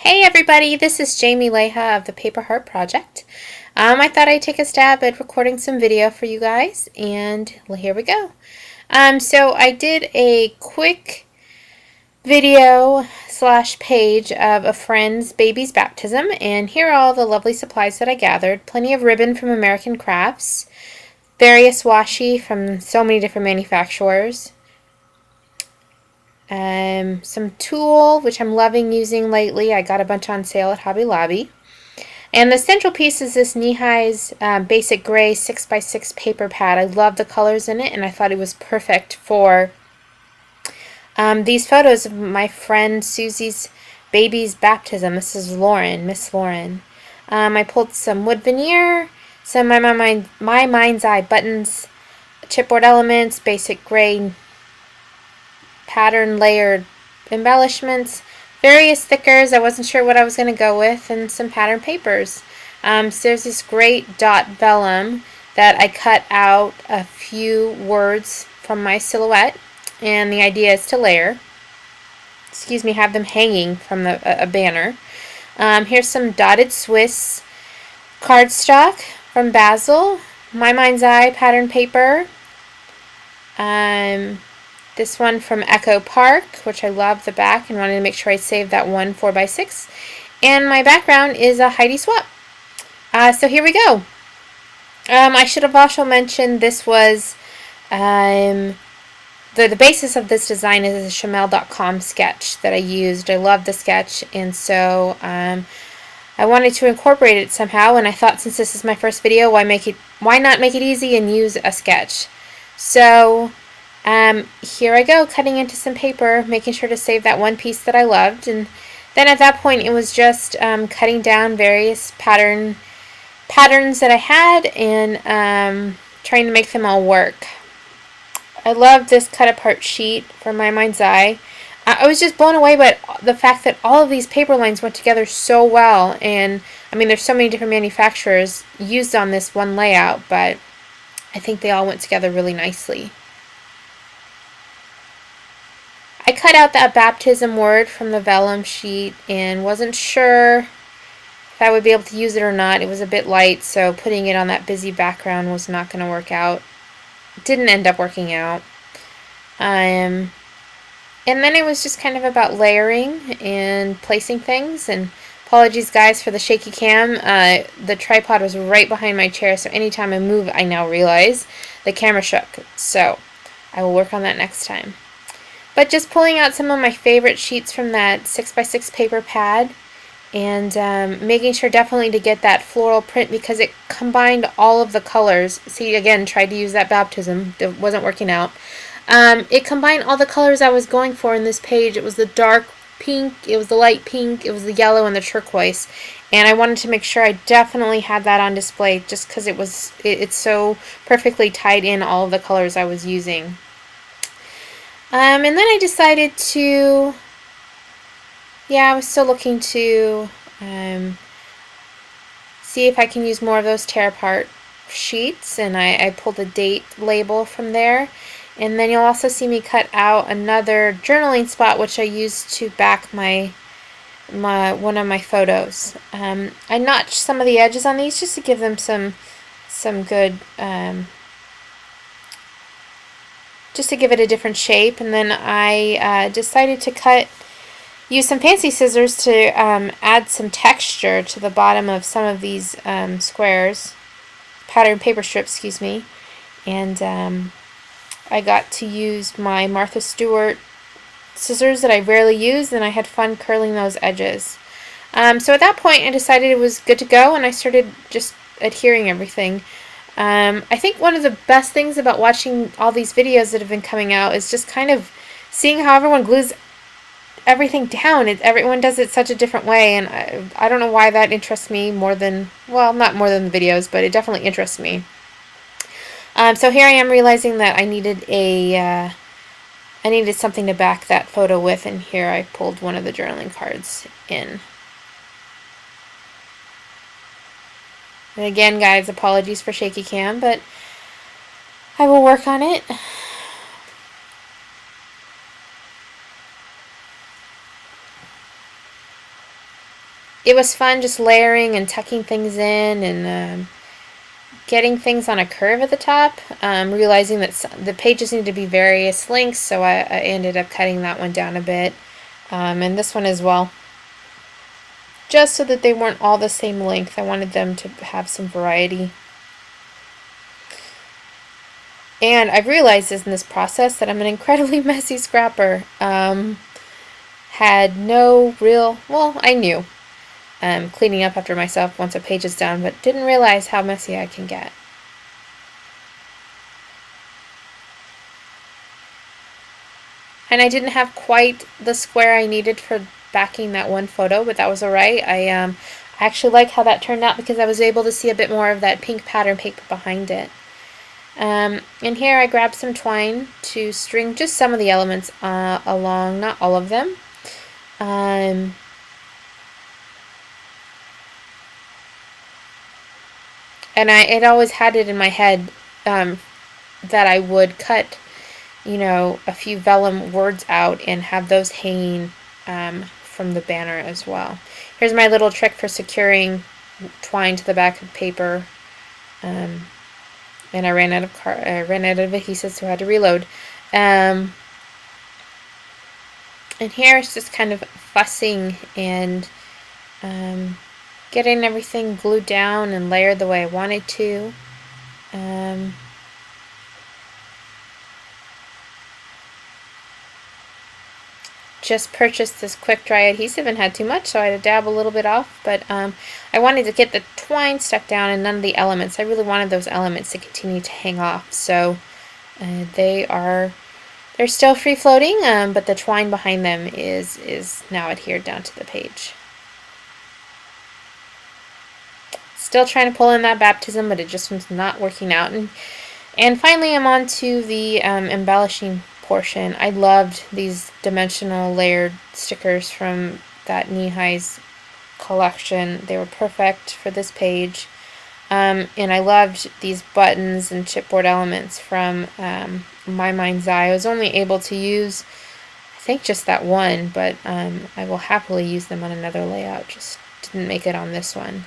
Hey everybody, this is Jamie Leha of the Paper Heart Project. I thought I'd take a stab at recording some video for you guys, and here we go. So I did a quick video slash page of a friend's baby's baptism, and here are all the lovely supplies that I gathered. Plenty of ribbon from American Crafts, various washi from so many different manufacturers, some tulle, which I'm loving using lately. I got a bunch on sale at Hobby Lobby. And the central piece is this knee-high's basic gray 6x6 paper pad. I love the colors in it, and I thought it was perfect for these photos of my friend Susie's baby's baptism. This is Lauren, Miss Lauren. I pulled some wood veneer, some My Mind's Eye buttons, chipboard elements, basic gray pattern layered embellishments, various stickers. I wasn't sure what I was going to go with, and some pattern papers. So there's this great dot vellum that I cut out a few words from my silhouette, and the idea is to layer. Have them hanging from a banner. Here's some dotted Swiss cardstock from Basil, My Mind's Eye pattern paper. This one from Echo Park, which I love the back and wanted to make sure I saved that one 4x6. And my background is a Heidi Swap. So here we go. I should have also mentioned this was the basis of this design is a Shamel.com sketch that I used. I love the sketch, and so I wanted to incorporate it somehow. And I thought, since this is my first video, why not make it easy and use a sketch? So here I go, cutting into some paper, making sure to save that one piece that I loved, and then at that point it was just cutting down various patterns that I had and trying to make them all work. I love this cut apart sheet from My Mind's Eye. I was just blown away by the fact that all of these paper lines went together so well, and I mean there's so many different manufacturers used on this one layout, but I think they all went together really nicely. I cut out that baptism word from the vellum sheet and wasn't sure if I would be able to use it or not. It was a bit light, so putting it on that busy background was not going to work out. It didn't end up working out. And then it was just kind of about layering and placing things. And apologies guys for the shaky cam. The tripod was right behind my chair, so anytime I move I now realize the camera shook. So I will work on that next time. But just pulling out some of my favorite sheets from that 6x6 paper pad and making sure definitely to get that floral print because it combined all of the colors. See, again, tried to use that baptism. It wasn't working out. It combined all the colors I was going for in this page. It was the dark pink, it was the light pink, it was the yellow, and the turquoise. And I wanted to make sure I definitely had that on display just because it's so perfectly tied in all of the colors I was using. And then I decided to, I was still looking to see if I can use more of those tear apart sheets, and I pulled a date label from there. And then you'll also see me cut out another journaling spot, which I used to back one of my photos. I notched some of the edges on these just to give them some good just to give it a different shape, and then I decided to use some fancy scissors to add some texture to the bottom of some of these squares, pattern paper strips, and I got to use my Martha Stewart scissors that I rarely use, and I had fun curling those edges. So at that point I decided it was good to go, and I started just adhering everything. I think one of the best things about watching all these videos that have been coming out is just kind of seeing how everyone glues everything down. Everyone does it such a different way, and I don't know why that interests me more than, well, not more than the videos, but it definitely interests me. So here I am realizing that I needed something to back that photo with, and here I pulled one of the journaling cards in. And again, guys, apologies for shaky cam, but I will work on it. it was fun just layering and tucking things in and getting things on a curve at the top, realizing that the pages need to be various lengths, so I ended up cutting that one down a bit, and this one as well, just so that they weren't all the same length. I wanted them to have some variety. And I've realized in this process that I'm an incredibly messy scrapper. Had no real, well, I knew cleaning up after myself once a page is done, but didn't realize how messy I can get. And I didn't have quite the square I needed for backing that one photo, but that was alright. I actually like how that turned out because I was able to see a bit more of that pink pattern paper behind it. And here I grabbed some twine to string just some of the elements along, not all of them. And I'd always had it in my head that I would cut, a few vellum words out and have those hanging from the banner as well. Here's my little trick for securing twine to the back of paper. And I ran out of adhesive, so I had to reload. And here it's just kind of fussing and getting everything glued down and layered the way I wanted to. Just purchased this quick dry adhesive and had too much, so I had to dab a little bit off, but I wanted to get the twine stuck down and none of the elements. I really wanted those elements to continue to hang off, so they're still free floating, but the twine behind them is now adhered down to the page. Still trying to pull in that baptism, but it just was not working out. And finally I'm on to the embellishing portion. I loved these dimensional layered stickers from that Knee-High's collection. They were perfect for this page. And I loved these buttons and chipboard elements from My Mind's Eye. I was only able to use, I think, just that one, but I will happily use them on another layout. Just didn't make it on this one.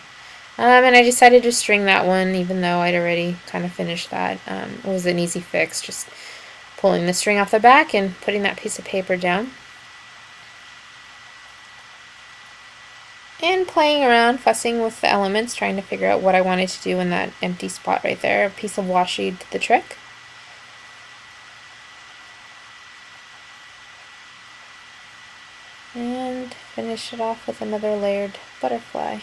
And I decided to string that one, even though I'd already kind of finished that. It was an easy fix, just pulling the string off the back and putting that piece of paper down. And playing around, fussing with the elements, trying to figure out what I wanted to do in that empty spot right there. A piece of washi did the trick. And finish it off with another layered butterfly.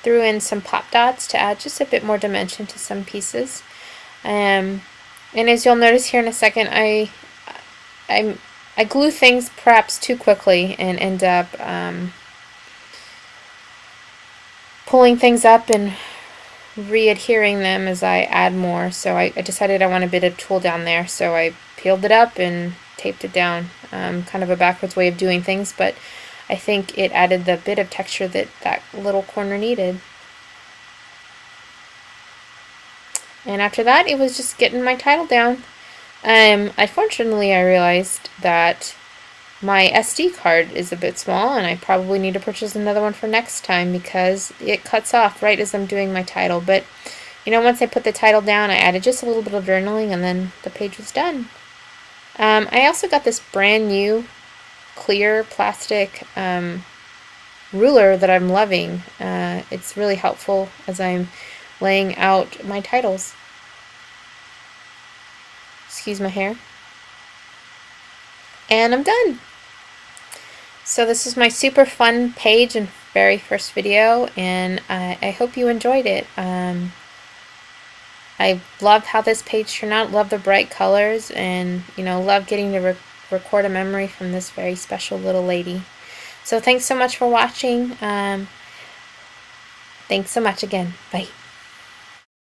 Threw in some pop dots to add just a bit more dimension to some pieces. And as you'll notice here in a second, I glue things perhaps too quickly and end up pulling things up and re-adhering them as I add more. So I decided I want a bit of tulle down there, so I peeled it up and taped it down. Kind of a backwards way of doing things, but I think it added the bit of texture that that little corner needed. And after that, it was just getting my title down. Unfortunately, I realized that my SD card is a bit small, and I probably need to purchase another one for next time because it cuts off right as I'm doing my title. But, once I put the title down, I added just a little bit of journaling, and then the page was done. I also got this brand new clear plastic ruler that I'm loving. It's really helpful as I'm laying out my titles. Excuse my hair. And I'm done. So this is my super fun page and very first video, and I hope you enjoyed it. I love how this page turned out, love the bright colors, and love getting to record a memory from this very special little lady. So thanks so much for watching. Thanks so much again. Bye.